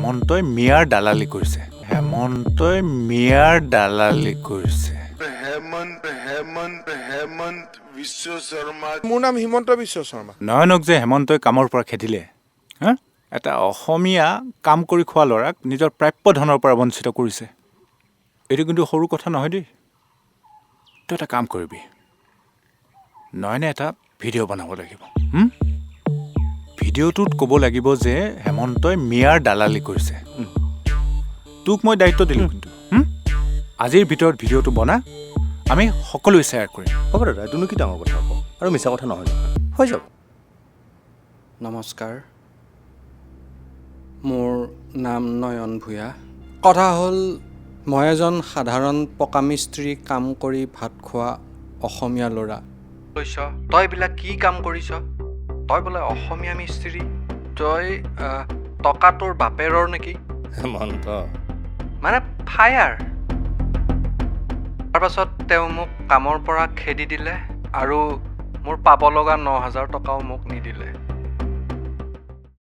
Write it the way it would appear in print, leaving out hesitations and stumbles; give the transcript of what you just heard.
হেমন্তই মিয়াৰ দালালি কৰিছে। হেমন্তই মিয়াৰ দালালি কৰিছে। হেমন্ত বিশ্ব শৰ্মা। মোৰ নাম হিমন্ত বিশ্ব শৰ্মা। নয়নক যে হেমন্তই কামৰ পৰা খেদিলে, হা? এটা অসমীয়া কাম কৰি খোৱা ল'ৰাক নিজৰ প্ৰাপ্য ধনৰ পৰা বঞ্চিত কৰিছে। এইটো কিন্তু সৰু কথা নহয় দেই। তই এটা কাম কৰিবি, নয়নে এটা ভিডিঅ' বনাব লাগিব। ভিডিঅ'টোত ক'ব লাগিব যে হেমন্তই মিয়াৰ দালালি কৰিছে। তোক মই দায়িত্ব দিলোঁ কিন্তু। আজিৰ ভিতৰত ভিডিঅ'টো বনা, আমি সকলোৱে শ্বেয়াৰ কৰিম। হ'ব দাদা, এইটোনো কি ডাঙৰ কথা হ'ব আৰু মিছা কথা নহয় নহয়, হৈ যাব। নমস্কাৰ, মোৰ নাম নয়ন ভূঞা। কথা হ'ল, মই এজন সাধাৰণ পকা মিস্ত্ৰী কাম কৰি ভাত খোৱা অসমীয়া ল'ৰা। কৈছ তই এইবিলাক কি কাম কৰিছ? তই বোলে অসমীয়া মিস্ত্ৰী, তই টকা তোৰ বাপেৰৰ নেকি? হেমন্ত, মানে ফায়াৰ। তাৰপাছত তেওঁ মোক কামৰ পৰা খেদি দিলে আৰু মোৰ পাব লগা 9,000 টকাও মোক নিদিলে।